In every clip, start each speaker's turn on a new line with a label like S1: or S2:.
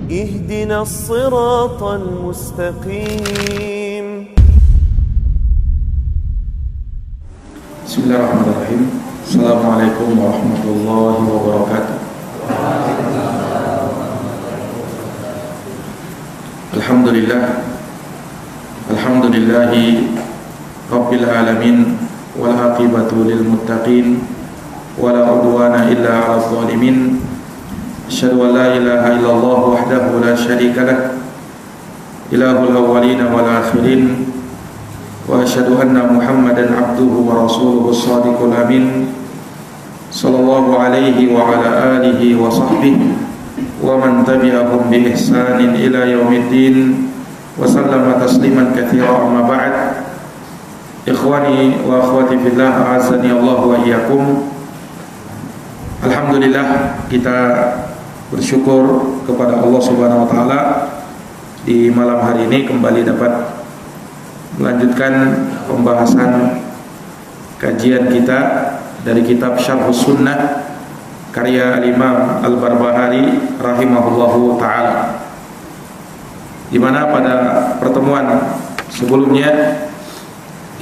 S1: اهدنا الصراط المستقيم.
S2: Bismillahirrahmanirrahim. Assalamualaikum warahmatullahi wabarakatuh. Alhamdulillahi Rabbil alamin, wal aqibatu lil muttaqin, wala udwana illa 'alal zalimin. Asyhadu an la ilaha illallah wahdahu la syarika lah, ilahul awwalin wal akhirin, wa asyhadu anna Muhammadan abduhu wa rasuluhu shadiqul amin, sallallahu alaihi wa ala alihi wa sahbihi wa man tabi'ahum bi ihsanin ila yaumiddin, wa sallama tasliman katsira. Amma ba'd. Ikhwani wa akhwati fillah, a'azzani Allah wa iyyakum. Alhamdulillah, kita bersyukur kepada Allah Subhanahu wa taala di malam hari ini kembali dapat melanjutkan pembahasan kajian kita dari kitab Syarhus Sunnah karya Al-Imam Al-Barbahari rahimahullahu ta'ala, di mana pada pertemuan sebelumnya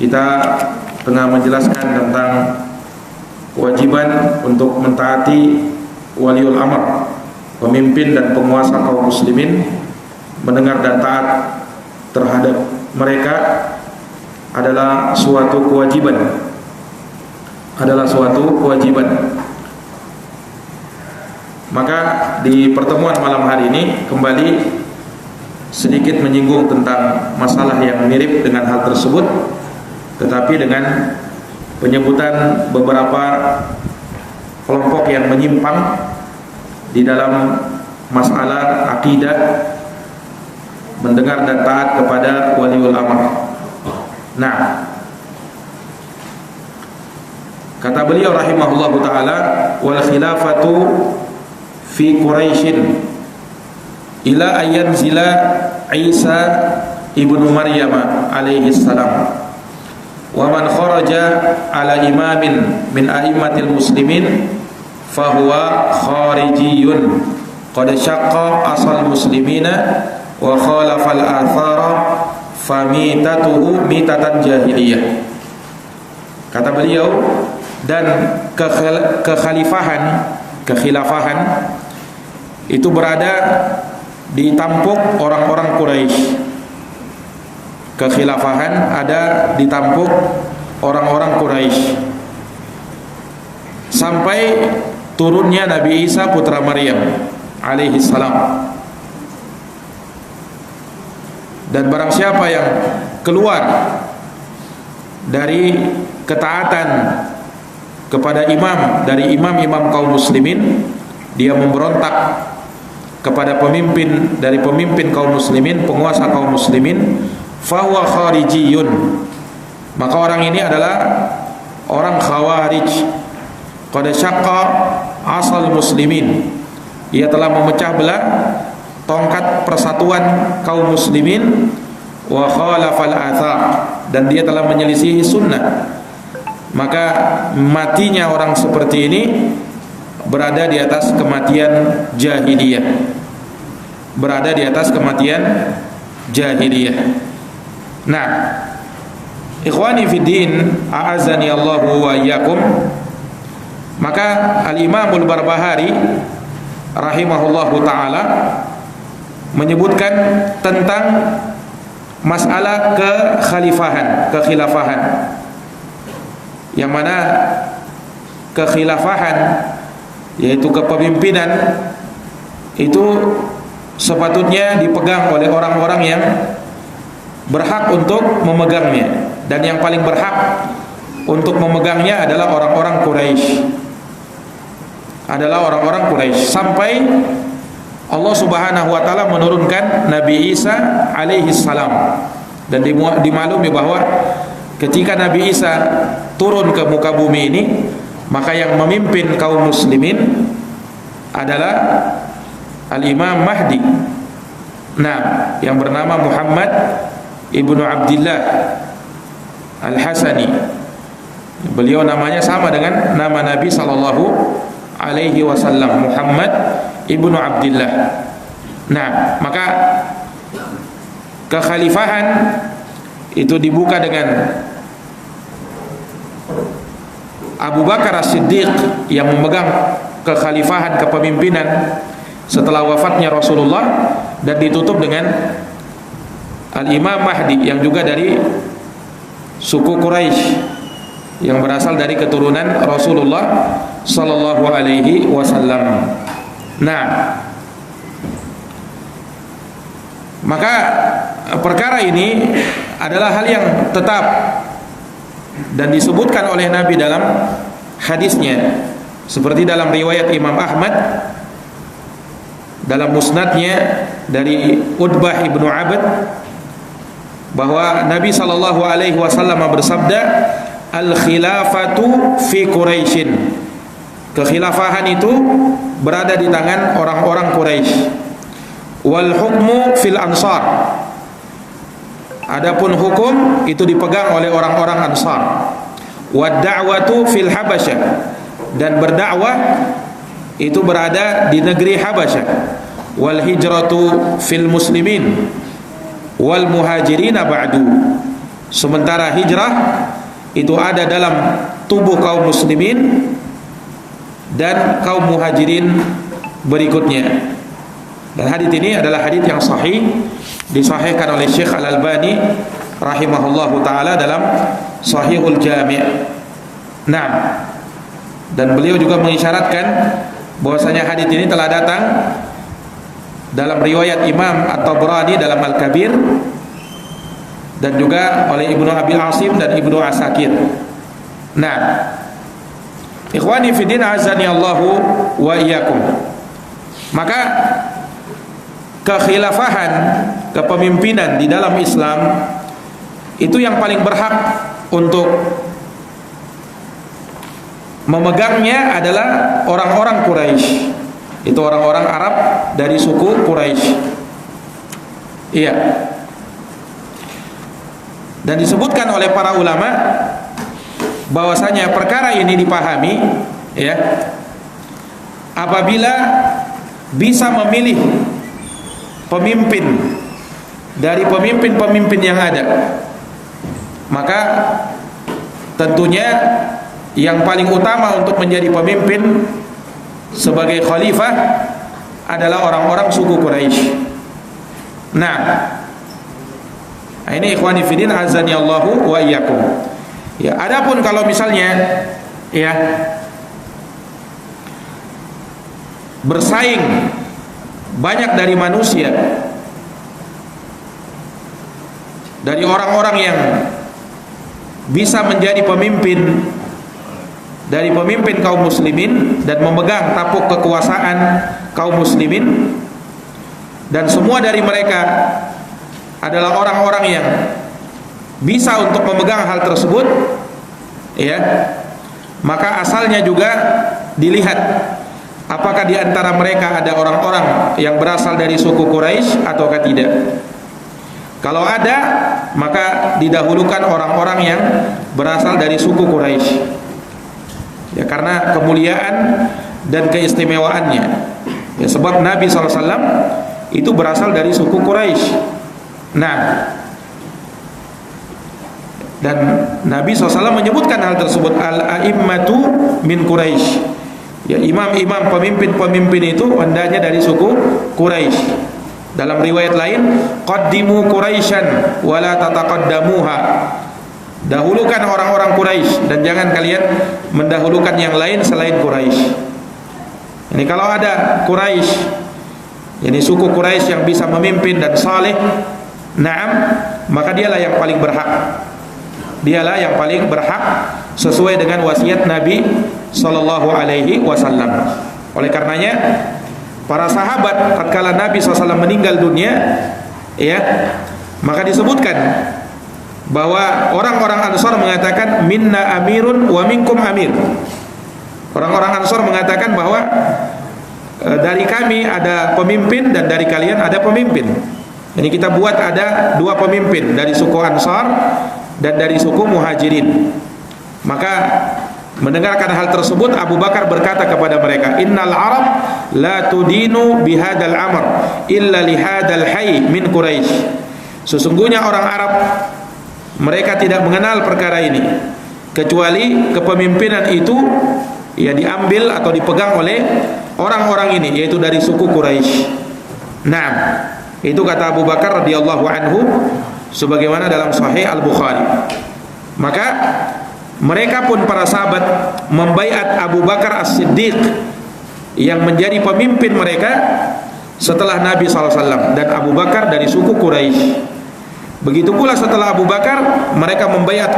S2: kita tengah menjelaskan tentang kewajiban untuk mentaati waliul amr, pemimpin dan penguasa kaum muslimin, mendengar dan taat terhadap mereka adalah suatu kewajiban. Maka di pertemuan malam hari ini kembali sedikit menyinggung tentang masalah yang mirip dengan hal tersebut, tetapi dengan penyebutan beberapa kelompok yang menyimpang di dalam masalah akidah, mendengar dan taat kepada waliul amr. Nah, kata beliau rahimahullahu ta'ala, wal khilafatu fi Quraisyin ila ayanzila Isa ibnu Maryam alaihi salam, wa man kharaja ala imamin min a'immatil muslimin fahuwa kharijiyun qad syaqqa asal muslimina wa khalafal athara famitatuhu mitatan jahiliyah. Kata beliau, dan kekhilafahan itu berada di tampuk orang-orang Quraisy. Kekhilafahan ada di tampuk orang-orang Quraisy sampai turunnya Nabi Isa putra Maryam alaihi salam. Dan barang siapa yang keluar dari ketaatan kepada imam dari imam-imam kaum muslimin, dia memberontak kepada pemimpin dari pemimpin kaum muslimin, penguasa kaum muslimin, fahuwa kharijiyun, maka orang ini adalah orang khawarij. Qad syaqqa asal muslimin, ia telah memecah belah tongkat persatuan kaum muslimin, wa khalafal athar, dan dia telah menyelisihi sunnah. Maka matinya orang seperti ini berada di atas kematian jahiliyah, berada di atas kematian jahiliyah. Nah, ikhwani fiddin, a'azzani Allahu wa iyyakum. Maka Al-Imamul Barbahari rahimahullahu ta'ala menyebutkan tentang masalah kekhilafahan, yang mana kekhilafahan yaitu kepemimpinan itu sepatutnya dipegang oleh orang-orang yang berhak untuk memegangnya, dan yang paling berhak untuk memegangnya adalah orang-orang Quraisy, sampai Allah Subhanahu wa taala menurunkan Nabi Isa alaihi salam. Dan dimaklumi bahwa ketika Nabi Isa turun ke muka bumi ini, maka yang memimpin kaum muslimin adalah Al-Imam Mahdi. Nah, yang bernama Muhammad ibnu Abdillah Al-Hasani. Beliau namanya sama dengan nama Nabi sallallahu alaihi wasallam, Muhammad ibnu Abdillah. Nah, maka kekhalifahan itu dibuka dengan Abu Bakar As-Siddiq yang memegang kekhalifahan, kepemimpinan setelah wafatnya Rasulullah, dan ditutup dengan Al-Imam Mahdi yang juga dari suku Quraisy yang berasal dari keturunan Rasulullah sallallahu alaihi wasallam. Nah, maka perkara ini adalah hal yang tetap dan disebutkan oleh Nabi dalam hadisnya, seperti dalam riwayat Imam Ahmad dalam musnadnya dari Utbah ibnu Abd, bahwa Nabi sallallahu alaihi wasallam bersabda, al-khilafatu fi Quraisyin, kekhilafahan itu berada di tangan orang-orang Quraisy. Wal hukmu fil ansar, adapun hukum itu dipegang oleh orang-orang Ansar. Wad da'watu fil Habasyah, dan berdakwah itu berada di negeri Habasyah. Wal hijratu fil muslimin wal muhajirin ba'du, sementara hijrah itu ada dalam tubuh kaum muslimin dan kaum muhajirin berikutnya. Dan hadis ini adalah hadis yang sahih, disahihkan oleh Syekh Al-Albani rahimahullahu taala dalam Sahihul Jami'. Nah, dan beliau juga mengisyaratkan bahwasanya hadis ini telah datang dalam riwayat Imam At-Tabrani dalam Al-Kabir, dan juga oleh Ibnu Abi Asim dan Ibnu Asakir. Nah, ikhwani fiddin azani Allahu wa iyyakum, maka kekhilafahan, kepemimpinan di dalam Islam itu yang paling berhak untuk memegangnya adalah orang-orang Quraisy. Itu orang-orang Arab dari suku Quraisy. Iya. Dan disebutkan oleh para ulama bahwasanya perkara ini dipahami, ya, apabila bisa memilih pemimpin dari pemimpin-pemimpin yang ada, maka tentunya yang paling utama untuk menjadi pemimpin sebagai khalifah adalah orang-orang suku Quraisy. Nah, ini ikhwani fillah azani Allahu wa iyyakum. Ya, adapun kalau misalnya ya bersaing banyak dari manusia, dari orang-orang yang bisa menjadi pemimpin dari pemimpin kaum muslimin dan memegang tapuk kekuasaan kaum muslimin, dan semua dari mereka adalah orang-orang yang bisa untuk memegang hal tersebut, ya, maka asalnya juga dilihat apakah di antara mereka ada orang-orang yang berasal dari suku Quraisy ataukah tidak. Kalau ada, maka didahulukan orang-orang yang berasal dari suku Quraisy, ya, karena kemuliaan dan keistimewaannya, ya, sebab Nabi SAW itu berasal dari suku Quraisy. Nah, dan Nabi SAW menyebutkan hal tersebut, al-a'immatu min Quraisy, ya, imam-imam, pemimpin-pemimpin itu hendaknya dari suku Quraisy. Dalam riwayat lain, qaddimu Quraisyan wa la tataqaddamuha, dahulukan orang-orang Quraisy dan jangan kalian mendahulukan yang lain selain Quraisy. Ini kalau ada Quraisy, ini suku Quraisy yang bisa memimpin dan saleh, na'am, maka dialah yang paling berhak. Dialah yang paling berhak sesuai dengan wasiat Nabi sallallahu alaihi wasallam. Oleh karenanya para sahabat tatkala Nabi SAW meninggal dunia, ya, maka disebutkan bahwa orang-orang Ansar mengatakan minna amirun wa minkum amir. Orang-orang Ansar mengatakan bahwa dari kami ada pemimpin dan dari kalian ada pemimpin. Jadi kita buat ada dua pemimpin, dari suku Ansar dan dari suku Muhajirin. Maka Mendengarkan hal tersebut, Abu Bakar berkata kepada mereka, "Innal Arab la tudinu bihadal amr illa lihadal hayy min Quraisy." Sesungguhnya orang Arab, mereka tidak mengenal perkara ini kecuali kepemimpinan itu ya diambil atau dipegang oleh orang-orang ini, yaitu dari suku Quraisy. Nah, itu kata Abu Bakar radhiyallahu anhu sebagaimana dalam Sahih Al-Bukhari. Maka mereka pun para sahabat membaiat Abu Bakar As-Siddiq yang menjadi pemimpin mereka setelah Nabi SAW, dan Abu Bakar dari suku Quraisy. Begitu pula setelah Abu Bakar mereka membaiat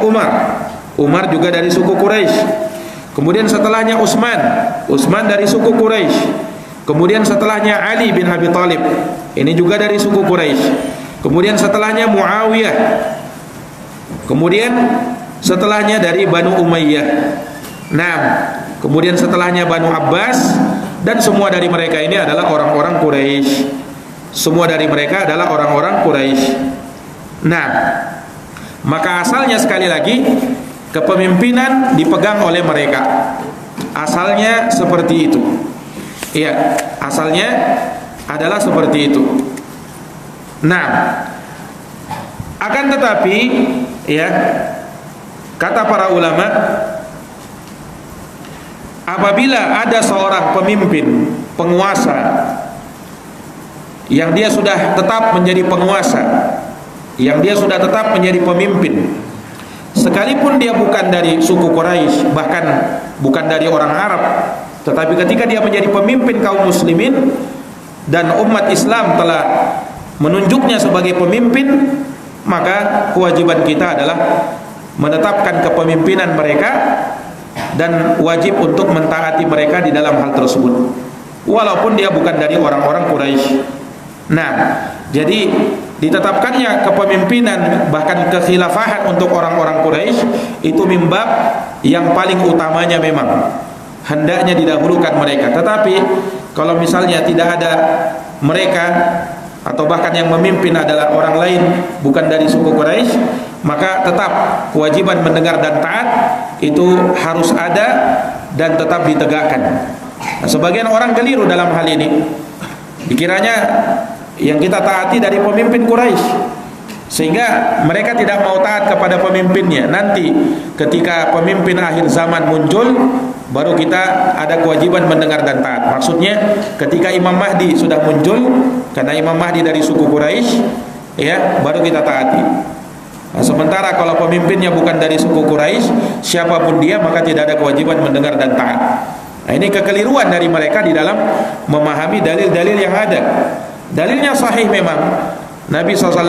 S2: Umar juga dari suku Quraisy. Kemudian setelahnya Utsman dari suku Quraisy. Kemudian setelahnya Ali bin Abi Thalib, ini juga dari suku Quraisy. Kemudian setelahnya Muawiyah. Kemudian setelahnya dari Banu Umayyah. Nah, kemudian setelahnya Banu Abbas, dan semua dari mereka ini adalah orang-orang Quraisy. Semua dari mereka adalah orang-orang Quraisy. Nah, maka asalnya sekali lagi kepemimpinan dipegang oleh mereka. Asalnya seperti itu. Iya, asalnya adalah seperti itu. Nah, akan tetapi ya, kata para ulama, apabila ada seorang pemimpin, penguasa yang dia sudah tetap menjadi penguasa, yang dia sudah tetap menjadi pemimpin, sekalipun dia bukan dari suku Quraisy, bahkan bukan dari orang Arab, tetapi ketika dia menjadi pemimpin kaum muslimin dan umat Islam telah menunjuknya sebagai pemimpin, maka kewajiban kita adalah menetapkan kepemimpinan mereka dan wajib untuk mentaati mereka di dalam hal tersebut, walaupun dia bukan dari orang-orang Quraisy. Nah, jadi ditetapkannya kepemimpinan bahkan kekhilafahan untuk orang-orang Quraisy itu mimbab yang paling utamanya memang hendaknya didahulukan mereka. Tetapi kalau misalnya tidak ada mereka, atau bahkan yang memimpin adalah orang lain bukan dari suku Quraisy, maka tetap kewajiban mendengar dan taat itu harus ada dan tetap ditegakkan. Nah, sebagian orang keliru dalam hal ini, dikiranya yang kita taati dari pemimpin Quraisy, sehingga mereka tidak mau taat kepada pemimpinnya. Nanti ketika pemimpin akhir zaman muncul, baru kita ada kewajiban mendengar dan taat. Maksudnya ketika Imam Mahdi sudah muncul, karena Imam Mahdi dari suku Quraisy, ya, baru kita taati. Nah, sementara kalau pemimpinnya bukan dari suku Quraisy, siapapun dia, maka tidak ada kewajiban mendengar dan taat. Nah, ini kekeliruan dari mereka di dalam memahami dalil-dalil yang ada. Dalilnya sahih memang. Nabi SAW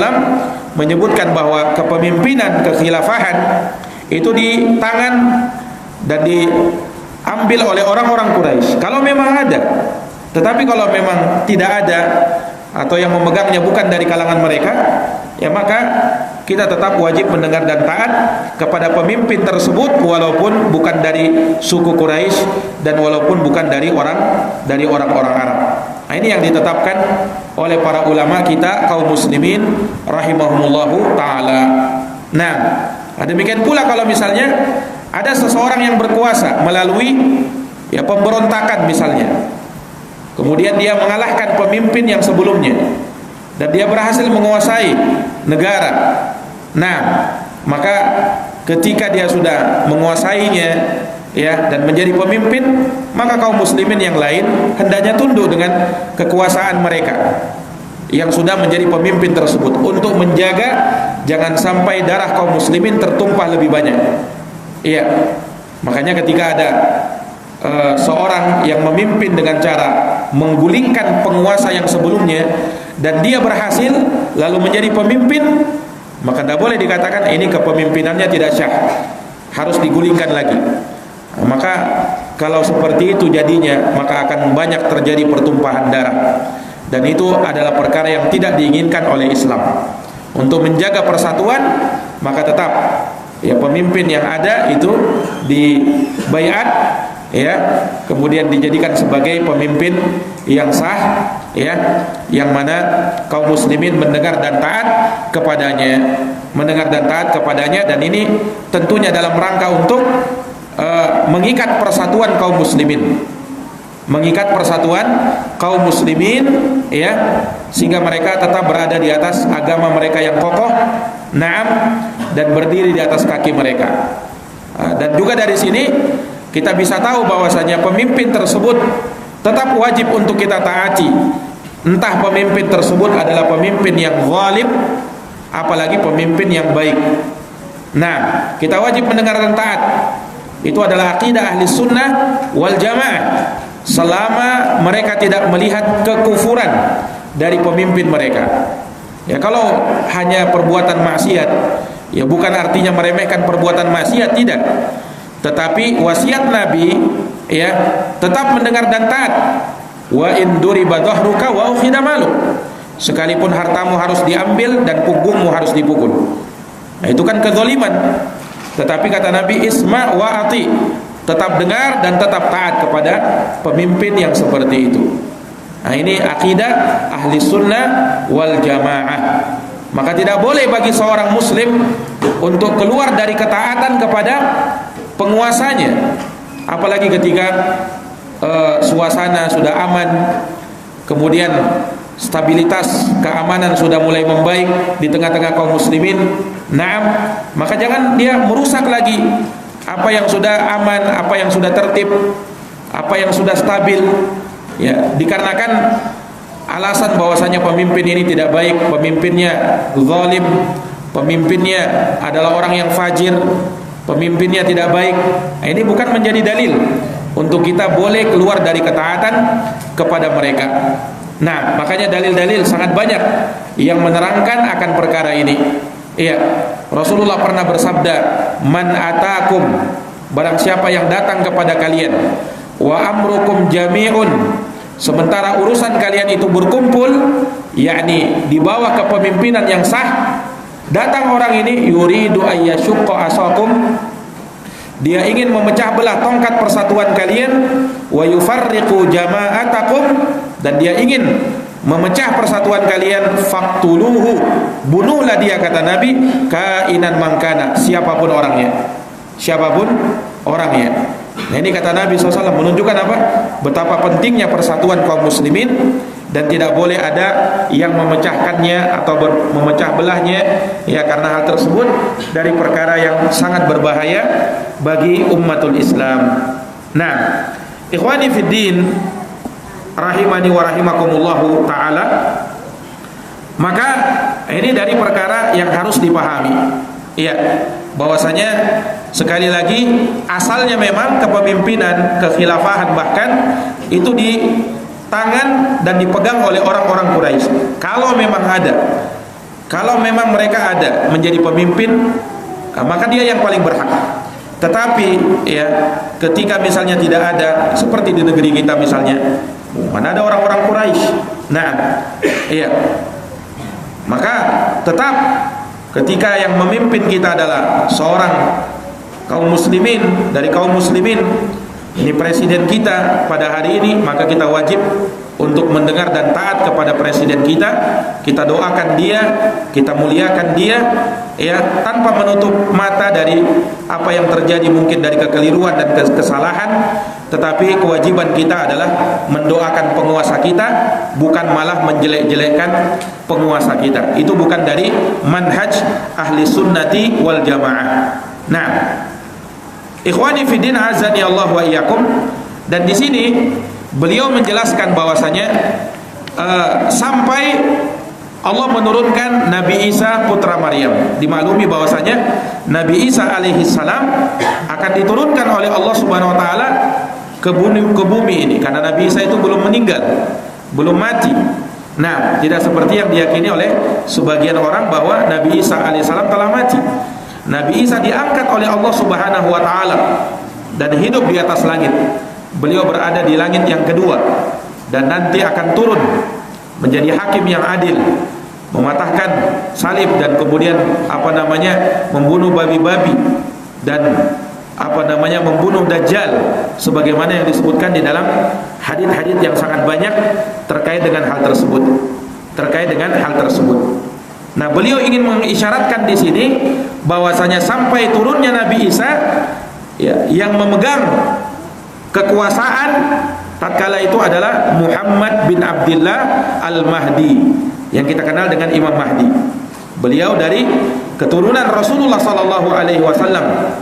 S2: menyebutkan bahwa kepemimpinan, kekhilafahan itu di tangan dan diambil oleh orang-orang Quraisy kalau memang ada. Tetapi kalau memang tidak ada atau yang memegangnya bukan dari kalangan mereka, ya maka kita tetap wajib mendengar dan taat kepada pemimpin tersebut walaupun bukan dari suku Quraisy dan walaupun bukan dari orang-orang Arab. Nah, ini yang ditetapkan oleh para ulama kita kaum muslimin rahimahumullahu taala. Nah, demikian pula kalau misalnya ada seseorang yang berkuasa melalui ya pemberontakan misalnya, kemudian dia mengalahkan pemimpin yang sebelumnya dan dia berhasil menguasai negara. Nah, maka ketika dia sudah menguasainya ya dan menjadi pemimpin, maka kaum muslimin yang lain hendaknya tunduk dengan kekuasaan mereka yang sudah menjadi pemimpin tersebut untuk menjaga jangan sampai darah kaum muslimin tertumpah lebih banyak. Iya. Makanya ketika ada seorang yang memimpin dengan cara menggulingkan penguasa yang sebelumnya dan dia berhasil lalu menjadi pemimpin, maka tidak boleh dikatakan ini kepemimpinannya tidak syah, harus digulingkan lagi. Maka kalau seperti itu jadinya, maka akan banyak terjadi pertumpahan darah, dan itu adalah perkara yang tidak diinginkan oleh Islam. Untuk menjaga persatuan, maka tetap ya pemimpin yang ada itu dibaiat ya, kemudian dijadikan sebagai pemimpin yang sah ya, yang mana kaum muslimin mendengar dan taat kepadanya, dan ini tentunya dalam rangka untuk mengikat persatuan kaum muslimin, mengikat persatuan kaum muslimin, ya, sehingga mereka tetap berada di atas agama mereka yang kokoh, na'am, dan berdiri di atas kaki mereka. Dan juga dari sini kita bisa tahu bahwasanya pemimpin tersebut tetap wajib untuk kita taati, entah pemimpin tersebut adalah pemimpin yang zalim, apalagi pemimpin yang baik. Nah, kita wajib mendengar dan taat. Itu adalah akidah ahli sunnah wal jamaah, selama mereka tidak melihat kekufuran dari pemimpin mereka. Ya, kalau hanya perbuatan maksiat, ya bukan artinya meremehkan perbuatan maksiat, tidak. Tetapi wasiat Nabi, ya, tetap mendengar dan taat. Wa in duriba dhahruka wa ukhidha maluk. Sekalipun hartamu harus diambil dan punggungmu harus dipukul. Nah, itu kan kezaliman. Tetapi kata Nabi, isma wa ati, tetap dengar dan tetap taat kepada pemimpin yang seperti itu. Nah, ini akidah ahli sunnah wal jamaah. Maka tidak boleh bagi seorang muslim untuk keluar dari ketaatan kepada penguasanya, apalagi ketika suasana sudah aman, kemudian stabilitas keamanan sudah mulai membaik di tengah-tengah kaum muslimin. Naam, maka jangan dia merusak lagi apa yang sudah aman, apa yang sudah tertib, apa yang sudah stabil, ya, dikarenakan alasan bahwasanya pemimpin ini tidak baik, pemimpinnya zalim, pemimpinnya adalah orang yang fajir, pemimpinnya tidak baik. Nah, ini bukan menjadi dalil untuk kita boleh keluar dari ketaatan kepada mereka. Nah, makanya dalil-dalil sangat banyak yang menerangkan akan perkara ini. Iya, Rasulullah pernah bersabda, "Man atakum," barang siapa yang datang kepada kalian, "wa amrukum jami'un," sementara urusan kalian itu berkumpul, yakni di bawah kepemimpinan yang sah, datang orang ini yuridu ayyashqa asakum, dia ingin memecah belah tongkat persatuan kalian, wa yufarriqu jama'atakum, dan dia ingin memecah persatuan kalian, faqtuluhu, bunuhlah dia, kata Nabi, kainan mangkana, siapapun orangnya, siapapun orangnya. Nah, ini kata Nabi SAW menunjukkan apa? Betapa pentingnya persatuan kaum muslimin, dan tidak boleh ada yang memecahkannya atau memecah belahnya, ya, karena hal tersebut dari perkara yang sangat berbahaya bagi ummatul Islam. Nah, ikhwani fiddin rahimani wa rahimakumullahu ta'ala, maka ini dari perkara yang harus dipahami, iya, bahwasanya sekali lagi asalnya memang kepemimpinan, kekhilafahan bahkan itu di tangan dan dipegang oleh orang-orang Quraisy. Kalau memang ada, kalau memang mereka ada menjadi pemimpin, maka dia yang paling berhak. Tetapi ya, ketika misalnya tidak ada, seperti di negeri kita misalnya, mana ada orang-orang Quraisy. Nah, iya, maka tetap ketika yang memimpin kita adalah seorang kaum muslimin, dari kaum muslimin, ini presiden kita pada hari ini, maka kita wajib untuk mendengar dan taat kepada presiden kita. Kita doakan dia, kita muliakan dia, ya, tanpa menutup mata dari apa yang terjadi mungkin dari kekeliruan dan kesalahan. Tetapi kewajiban kita adalah mendoakan penguasa kita, bukan malah menjelek-jelekkan penguasa kita. Itu bukan dari manhaj ahli sunnati wal jamaah. Nah, ikhwani fiddin azani Allah wa iyyakum, dan di sini beliau menjelaskan bahwasanya sampai Allah menurunkan Nabi Isa putra Maryam, dimaklumi bahwasanya Nabi Isa alaihi salam akan diturunkan oleh Allah Subhanahu wa taala ke bumi ini, karena Nabi Isa itu belum meninggal, belum mati. Nah, tidak seperti yang diyakini oleh sebagian orang bahwa Nabi Isa alaihi salam telah mati. Nabi Isa diangkat oleh Allah Subhanahu wa taala dan hidup di atas langit. Beliau berada di langit yang kedua, dan nanti akan turun menjadi hakim yang adil, mematahkan salib dan kemudian membunuh babi-babi dan membunuh Dajjal, sebagaimana yang disebutkan di dalam hadits-hadits yang sangat banyak terkait dengan hal tersebut. Nah, beliau ingin mengisyaratkan di sini bahwasanya sampai turunnya Nabi Isa, Ya, yang memegang kekuasaan tatkala itu adalah Muhammad bin Abdullah Al-Mahdi, yang kita kenal dengan Imam Mahdi. Beliau dari keturunan Rasulullah sallallahu alaihi wasallam,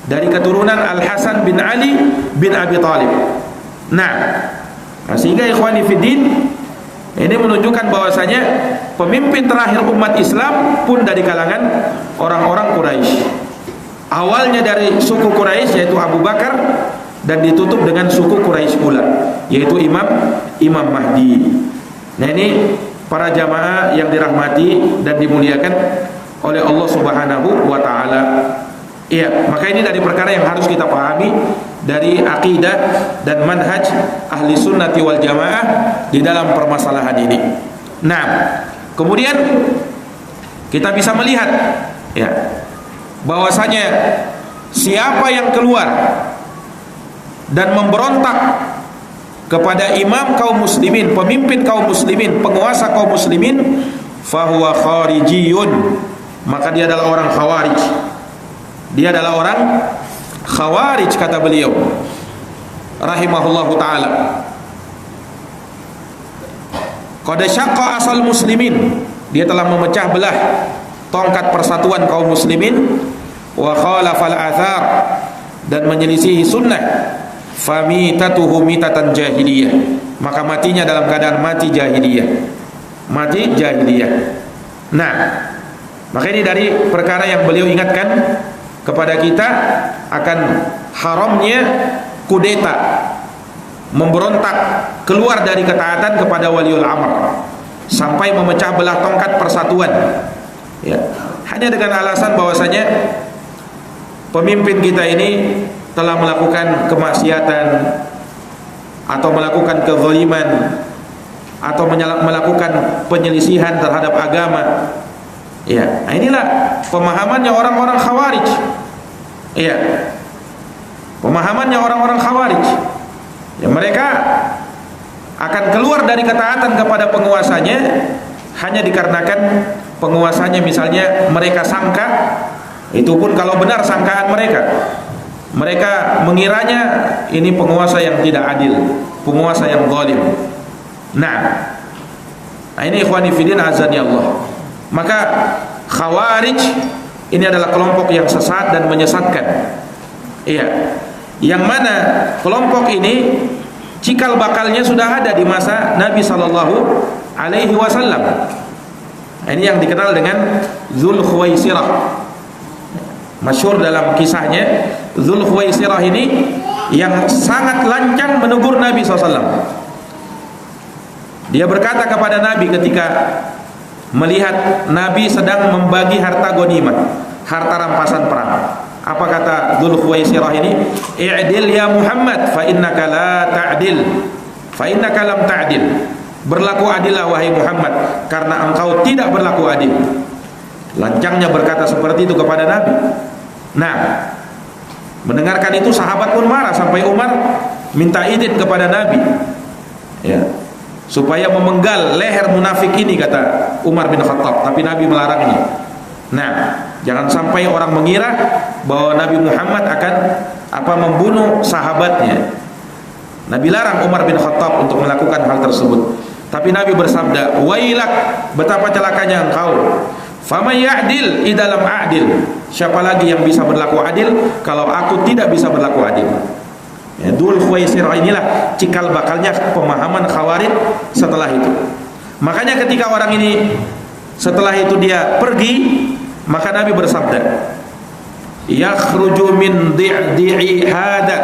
S2: dari keturunan Al-Hasan bin Ali bin Abi Thalib. Nah, sehingga ikhwani fiddin, ini menunjukkan bahwasanya pemimpin terakhir umat Islam pun dari kalangan orang-orang Quraisy. Awalnya dari suku Quraisy yaitu Abu Bakar, dan ditutup dengan suku Quraisy pula yaitu Imam Mahdi. Nah, ini para jamaah yang dirahmati dan dimuliakan oleh Allah Subhanahu wa taala. Iya, maka ini dari perkara yang harus kita pahami dari akidah dan manhaj ahli sunnati wal jamaah di dalam permasalahan ini. Nah, kemudian kita bisa melihat ya bahwasanya siapa yang keluar dan memberontak kepada imam kaum muslimin, pemimpin kaum muslimin, penguasa kaum muslimin, fahuwa kharijiyun, maka dia adalah orang khawarij. Dia adalah orang khawarij, kata beliau rahimahullahu ta'ala. Qad syaqqa asal muslimin, dia telah memecah belah tongkat persatuan kaum muslimin, wa khalafal athar, dan menyelisihi sunnah, famitatuhu mitatan jahiliyah, maka matinya dalam keadaan mati jahiliyah, mati jahiliyah. Nah, maka ini dari perkara yang beliau ingatkan kepada kita akan haramnya kudeta, memberontak, keluar dari ketaatan kepada waliul amr sampai memecah belah tongkat persatuan. Ya, hanya dengan alasan bahwasanya pemimpin kita ini telah melakukan kemaksiatan atau melakukan kezaliman atau melakukan penyelisihan terhadap agama. Ya, nah inilah pemahamannya orang-orang khawarij. Ya, pemahamannya orang-orang khawarij. Ya, mereka akan keluar dari ketaatan kepada penguasanya hanya dikarenakan penguasanya misalnya mereka sangka, itu pun kalau benar sangkaan mereka mengiranya ini penguasa yang tidak adil, penguasa yang zalim. Nah ini ikhwani fillah azani Allah. Maka khawarij ini adalah kelompok yang sesat dan menyesatkan. Iya, yang mana kelompok ini cikal bakalnya sudah ada di masa Nabi sallallahu alaihi wasallam. Ini yang dikenal dengan Dzul Khuwaisirah. Masyhur dalam kisahnya, Dzul Khuwaisirah ini yang sangat lancang menegur Nabi SAW. Dia berkata kepada Nabi ketika melihat Nabi sedang membagi harta ghanimah, harta rampasan perang. Apa kata Dzul Khuwaisirah ini? I'dil ya Muhammad fa innaka la ta'dil, fa innaka lam ta'dil. Berlaku adillah wahai Muhammad, karena engkau tidak berlaku adil. Lancangnya berkata seperti itu kepada Nabi. Nah, mendengarkan itu sahabat pun marah sampai Umar minta izin kepada Nabi, ya, supaya memenggal leher munafik ini, kata Umar bin Khattab. Tapi Nabi melarangnya. Nah, jangan sampai orang mengira bahwa Nabi Muhammad akan membunuh sahabatnya. Nabi larang Umar bin Khattab untuk melakukan hal tersebut. Tapi Nabi bersabda, wailak, betapa celakanya engkau. Famay ya'dil idalam a'dil. Siapa lagi yang bisa berlaku adil kalau aku tidak bisa berlaku adil? Ya, Dzul Khuwaisirah inilah cikal bakalnya pemahaman khawarij setelah itu. Makanya ketika orang ini setelah itu dia pergi, maka Nabi bersabda, yakhruju min di'i hada,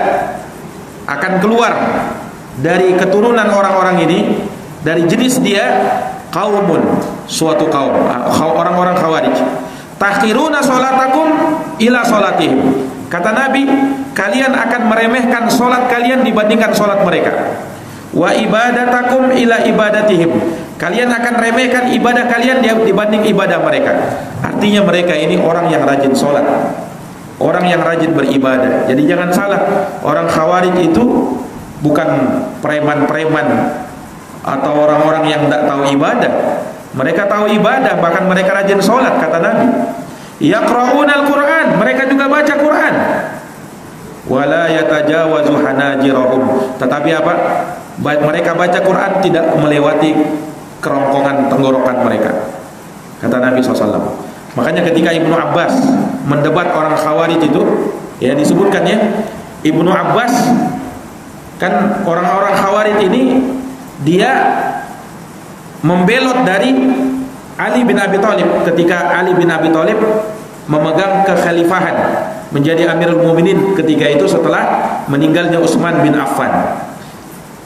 S2: akan keluar dari keturunan orang-orang ini, dari jenis dia, kaumun, suatu kaum, orang-orang khawarij, takhiruna sholatakum ila sholatihim. Kata Nabi, kalian akan meremehkan sholat kalian dibandingkan sholat mereka. Wa ibadatakum ila ibadatihim, kalian akan remehkan ibadah kalian dibanding ibadah mereka. Artinya mereka ini orang yang rajin sholat, orang yang rajin beribadah. Jadi jangan salah, orang khawarij itu bukan preman-preman atau orang-orang yang tidak tahu ibadah. Mereka tahu ibadah, bahkan mereka rajin sholat, kata Nabi. Yaqra'unal Quran, mereka juga baca Quran. wala yatajawazu hanajirahum. Tetapi apa? Mereka baca Quran tidak melewati kerongkongan tenggorokan mereka, kata Nabi SAW. Makanya ketika Ibnu Abbas mendebat orang Khawarij itu, ya disebutkan ya, Ibnu Abbas kan orang-orang Khawarij ini dia membelot dari Ali bin Abi Thalib ketika Ali bin Abi Thalib memegang kekhalifahan menjadi Amirul Mukminin ketika itu setelah meninggalnya Utsman bin Affan.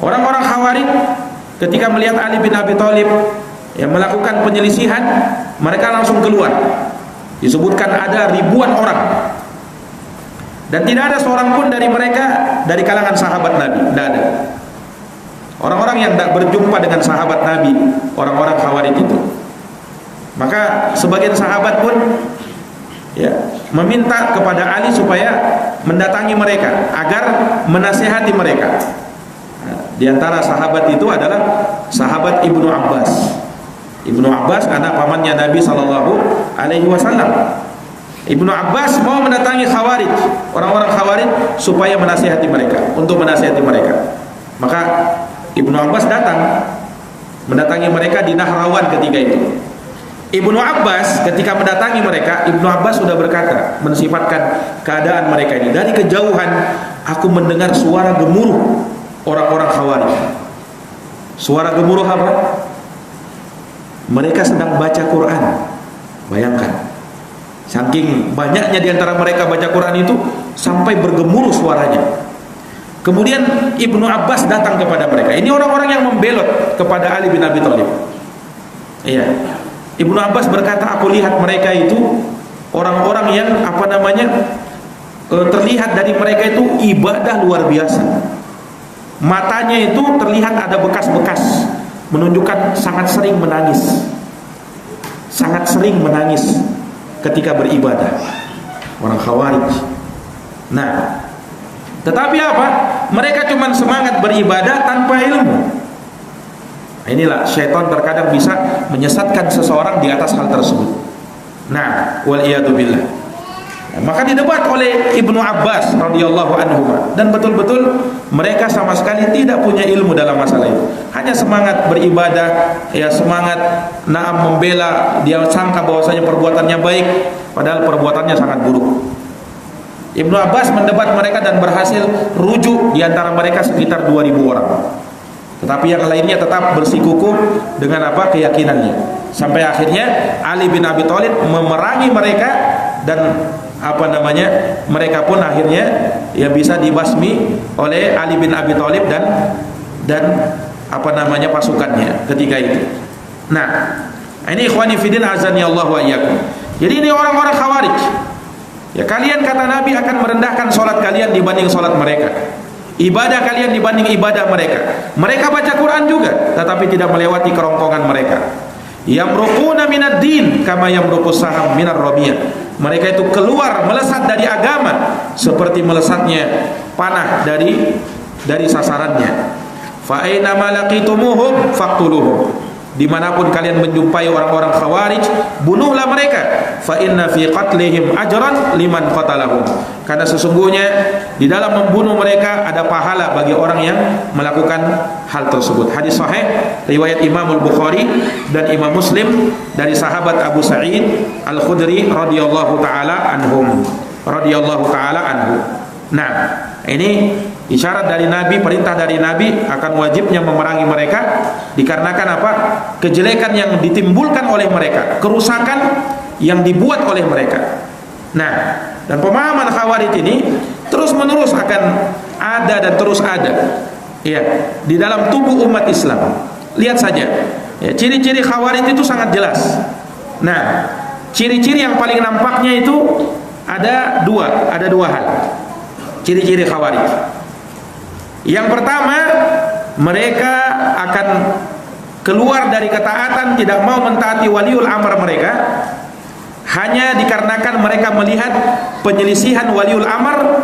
S2: Orang-orang Khawarij ketika melihat Ali bin Abi Thalib yang melakukan penyelisihan, mereka langsung keluar. Disebutkan ada ribuan orang, dan tidak ada seorang pun dari mereka dari kalangan sahabat Nabi. Tidak ada. Orang-orang yang tidak berjumpa dengan sahabat Nabi, orang-orang Khawarij itu. Maka sebagian sahabat pun ya meminta kepada Ali supaya mendatangi mereka agar menasihati mereka. Di antara sahabat itu adalah sahabat Ibnu Abbas. Ibnu Abbas anak pamannya Nabi Sallallahu Alaihi Wasallam. Ibnu Abbas mau mendatangi Khawarij, orang-orang Khawarij, supaya menasihati mereka, untuk menasihati mereka. Maka Ibnu Abbas datang mendatangi mereka di Nahrawan ketika itu. Ibnu Abbas ketika mendatangi mereka, Ibnu Abbas sudah berkata, mensifatkan keadaan mereka ini. Dari kejauhan aku mendengar suara gemuruh orang-orang Khawarij. Suara gemuruh apa? Mereka sedang baca Quran. Bayangkan, saking banyaknya di antara mereka baca Quran itu sampai bergemuruh suaranya. Kemudian Ibnu Abbas datang kepada mereka. Ini orang-orang yang membelot kepada Ali bin Abi Thalib. Iya. Ibnu Abbas berkata, aku lihat mereka itu orang-orang yang terlihat dari mereka itu ibadah luar biasa. Matanya itu terlihat ada bekas-bekas, menunjukkan sangat sering menangis. Sangat sering menangis ketika beribadah. Orang Khawarij. Nah, tetapi apa? Mereka cuma semangat beribadah tanpa ilmu. Inilah syaitan terkadang bisa menyesatkan seseorang di atas hal tersebut. Nah, waliyadu billah. Maka didebat oleh Ibnu Abbas radhiyallahu anhu, dan betul-betul mereka sama sekali tidak punya ilmu dalam masalah itu. Hanya semangat beribadah, ya semangat membela, dia sangka bahwasanya perbuatannya baik, padahal perbuatannya sangat buruk. Ibnu Abbas mendebat mereka dan berhasil rujuk di antara mereka sekitar 2000 orang. Tetapi yang lainnya tetap bersikukuh dengan keyakinannya. Sampai akhirnya Ali bin Abi Thalib memerangi mereka, dan mereka pun akhirnya ya bisa dibasmi oleh Ali bin Abi Thalib dan pasukannya ketika itu. Nah, ini ikhwani fillah azani Allah wa iyyakum. Jadi ini orang-orang Khawarij. Ya, kalian kata Nabi akan merendahkan salat kalian dibanding salat mereka, ibadah kalian dibanding ibadah mereka. Mereka baca Quran juga, tetapi tidak melewati kerongkongan mereka. Yamruquna minad din kama yamruqus saham minar ramiyah. Mereka itu keluar melesat dari agama seperti melesatnya panah dari sasarannya. Fa aina malaqitumuhum faqtuluhum. Dimanapun kalian menjumpai orang-orang Khawarij, bunuhlah mereka. Fa inna fi qatlihim ajran liman qatalahum. Karena sesungguhnya di dalam membunuh mereka ada pahala bagi orang yang melakukan hal tersebut. Hadis sahih riwayat Imam Al-Bukhari dan Imam Muslim dari sahabat Abu Sa'id Al-Khudri radhiyallahu taala anhum. Nah, ini isyarat dari Nabi, perintah dari Nabi akan wajibnya memerangi mereka dikarenakan apa? Kejelekan yang ditimbulkan oleh mereka, kerusakan yang dibuat oleh mereka. Nah, dan pemahaman Khawarij ini terus menerus akan ada dan terus ada, ya, di dalam tubuh umat Islam. Lihat saja, ya, ciri-ciri Khawarij itu sangat jelas. Nah, ciri-ciri yang paling nampaknya itu ada dua hal. Ciri-ciri Khawarij. Yang pertama, mereka akan keluar dari ketaatan, tidak mau mentaati waliul amr mereka, hanya dikarenakan mereka melihat penyelisihan waliul amr,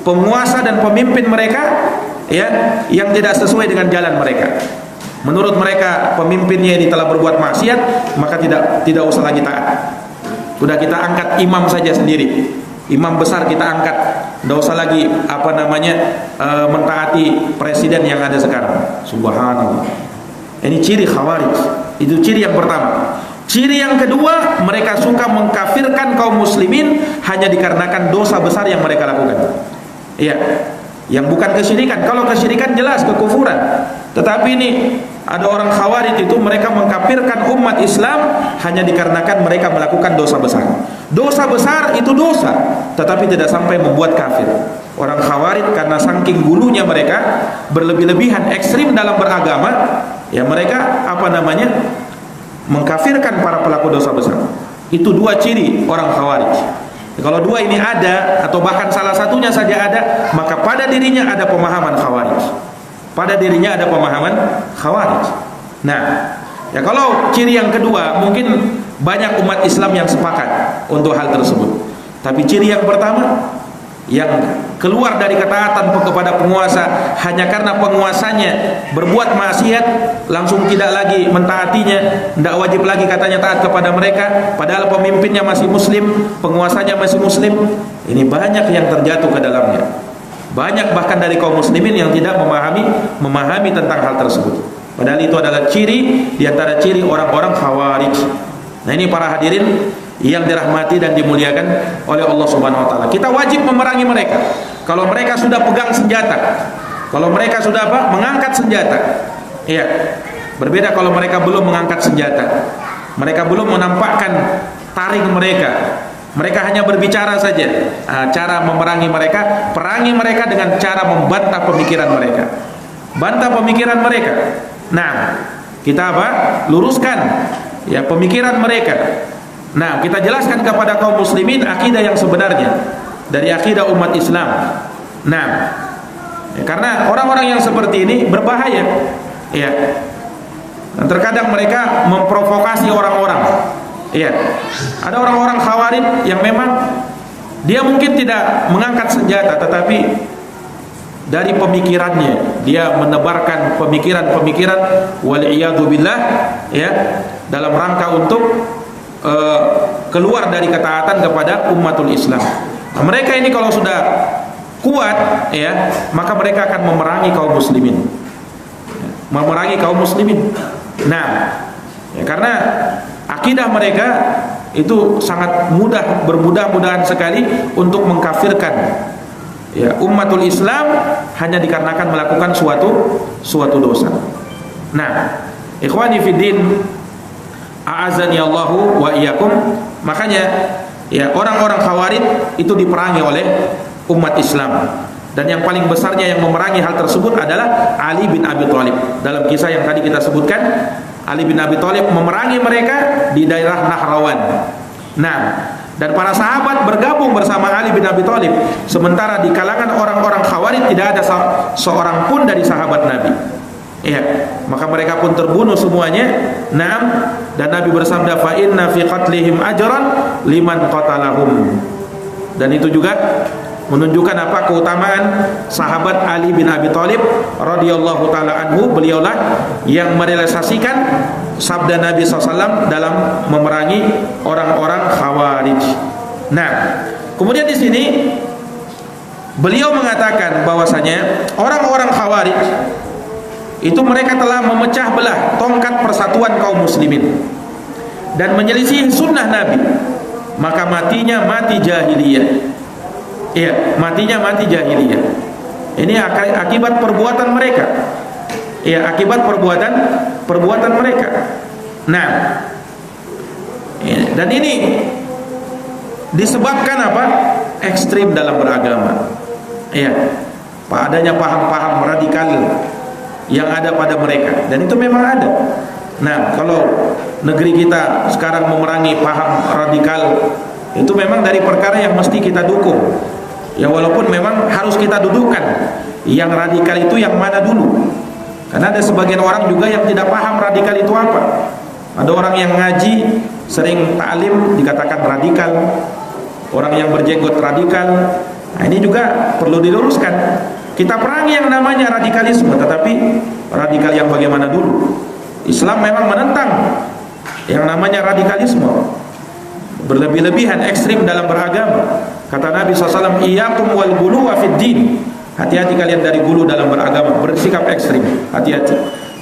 S2: penguasa dan pemimpin mereka, ya, yang tidak sesuai dengan jalan mereka. Menurut mereka pemimpinnya ini telah berbuat maksiat, maka tidak usah lagi taat. Sudah kita angkat imam saja sendiri, imam besar kita angkat Nggak usah lagi mentaati presiden yang ada sekarang. Subhanallah. Ini ciri Khawarij. Itu ciri yang pertama. Ciri yang kedua, mereka suka mengkafirkan kaum muslimin hanya dikarenakan dosa besar yang mereka lakukan. Iya, yang bukan kesyirikan. Kalau kesyirikan jelas kekufuran. Tetapi ini ada orang Khawarij itu mereka mengkafirkan umat Islam hanya dikarenakan mereka melakukan dosa besar. Dosa besar itu dosa, tetapi tidak sampai membuat kafir. Orang Khawarij karena saking gulunya mereka, berlebih-lebihan, ekstrim dalam beragama, ya mereka mengkafirkan para pelaku dosa besar. Itu dua ciri orang Khawarij. Kalau dua ini ada, atau bahkan salah satunya saja ada, maka pada dirinya ada pemahaman Khawarij. Pada dirinya ada pemahaman Khawarij. Nah, ya kalau ciri yang kedua, mungkin banyak umat Islam yang sepakat untuk hal tersebut. Tapi ciri yang pertama, yang keluar dari ketaatan kepada penguasa hanya karena penguasanya berbuat maksiat, langsung tidak lagi mentaatinya, tidak wajib lagi katanya taat kepada mereka, padahal pemimpinnya masih muslim, penguasanya masih muslim. Ini banyak yang terjatuh ke dalamnya. Banyak bahkan dari kaum muslimin yang tidak memahami tentang hal tersebut. Padahal itu adalah ciri di antara ciri orang-orang Khawarij. Nah, ini para hadirin yang dirahmati dan dimuliakan oleh Allah Subhanahu wa taala. Kita wajib memerangi mereka. Kalau mereka sudah pegang senjata, kalau mereka sudah mengangkat senjata. Iya. Berbeda kalau mereka belum mengangkat senjata. Mereka belum menampakkan taring mereka. Mereka hanya berbicara saja. Cara memerangi mereka, perangi mereka dengan cara membantah pemikiran mereka. Bantah pemikiran mereka. Nah, kita luruskan ya pemikiran mereka. Nah, kita jelaskan kepada kaum muslimin akidah yang sebenarnya dari akidah umat Islam. Nah, ya, karena orang-orang yang seperti ini berbahaya, ya. Dan terkadang mereka memprovokasi orang-orang. Ya, ada orang-orang Khawarij yang memang dia mungkin tidak mengangkat senjata, tetapi dari pemikirannya dia menebarkan pemikiran-pemikiran wal'iyadu billah, ya, dalam rangka untuk keluar dari ketaatan kepada umatul Islam. Nah, mereka ini kalau sudah kuat, ya, maka mereka akan memerangi kaum muslimin. Nah, ya, karena akidah mereka itu sangat bermudah-mudahan sekali untuk mengkafirkan ya umatul Islam hanya dikarenakan melakukan suatu dosa. Nah, ikhwani fiddin, a'azani Allahu wa iyyakum. Makanya ya orang-orang Khawarij itu diperangi oleh umat Islam. Dan yang paling besarnya yang memerangi hal tersebut adalah Ali bin Abi Thalib. Dalam kisah yang tadi kita sebutkan, Ali bin Abi Thalib memerangi mereka di daerah Nahrawan. Nah, dan para sahabat bergabung bersama Ali bin Abi Thalib. Sementara di kalangan orang-orang Khawarij tidak ada seorang pun dari sahabat Nabi. Ya, maka mereka pun terbunuh semuanya. Naam, dan Nabi bersabda, fa inna fi qatlihim ajran liman qatalahum. Dan itu juga menunjukkan apa keutamaan sahabat Ali bin Abi Thalib radhiyallahu taala anhu. Beliaulah yang merealisasikan sabda Nabi SAW dalam memerangi orang-orang Khawarij. Nah, kemudian di sini beliau mengatakan bahwasanya orang-orang Khawarij itu mereka telah memecah belah tongkat persatuan kaum muslimin dan menyelisih sunnah Nabi, maka matinya mati jahiliyah. Iya, matinya mati jahiliyah. Ini akibat perbuatan mereka. Iya, akibat perbuatan mereka. Nah, dan ini disebabkan apa? Ekstrim dalam beragama. Iya, adanya paham-paham radikal yang ada pada mereka, dan itu memang ada. Nah, kalau negeri kita sekarang memerangi paham radikal, itu memang dari perkara yang mesti kita dukung. Ya, walaupun memang harus kita dudukkan yang radikal itu yang mana dulu. Karena ada sebagian orang juga yang tidak paham radikal itu apa. Ada orang yang ngaji sering ta'lim dikatakan radikal, orang yang berjenggot radikal. Nah, ini juga perlu diluruskan. Kita perangi yang namanya radikalisme, tetapi radikal yang bagaimana dulu? Islam memang menentang yang namanya radikalisme, berlebih-lebihan, ekstrim dalam beragama. Kata Nabi SAW, iyyakum wal ghuluwa fid din. Hati-hati kalian dari gulu dalam beragama, bersikap ekstrim. Hati-hati.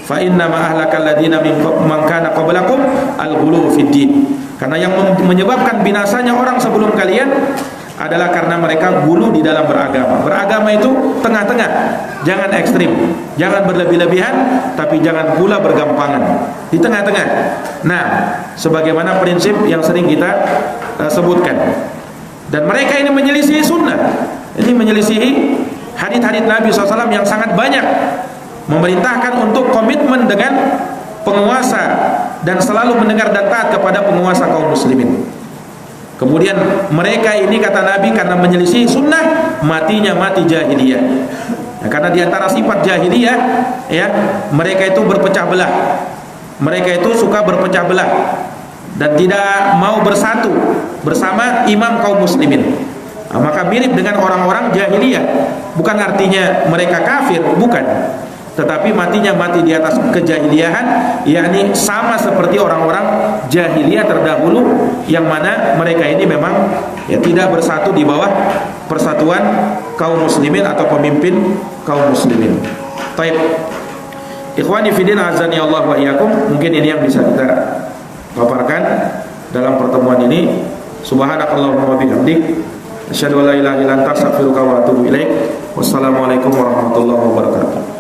S2: Fa inna ma ahlakal ladina man kana qablakum al ghulu fid din. Karena yang menyebabkan binasanya orang sebelum kalian adalah karena mereka gulu di dalam beragama. Beragama itu tengah-tengah, jangan ekstrim, jangan berlebih-lebihan, tapi jangan pula bergampangan, di tengah-tengah. Nah, sebagaimana prinsip yang sering kita sebutkan. Dan mereka ini menyelisihi sunnah, ini menyelisihi hadits-hadits Nabi SAW yang sangat banyak, memerintahkan untuk komitmen dengan penguasa dan selalu mendengar dan taat kepada penguasa kaum muslimin. Kemudian mereka ini kata Nabi karena menyelisih sunnah matinya mati jahiliyah. Ya, karena diantara sifat jahiliyah ya mereka itu berpecah belah. Mereka itu suka berpecah belah dan tidak mau bersatu bersama imam kaum muslimin. Nah, maka mirip dengan orang-orang jahiliyah. Bukan artinya mereka kafir, bukan. Tetapi matinya mati di atas kejahiliahan, yakni sama seperti orang-orang jahiliyah terdahulu yang mana mereka ini memang ya tidak bersatu di bawah persatuan kaum muslimin atau pemimpin kaum muslimin. Baik. Ikhwani fillah azani Allah wa iyyakum, mungkin ini yang bisa kita paparkan dalam pertemuan ini. Subhanakallahumma wa bihamdik, asyhadu an la ilaha illa anta, astaghfiruka wa atubu ilaik. Wassalamualaikum warahmatullahi wabarakatuh.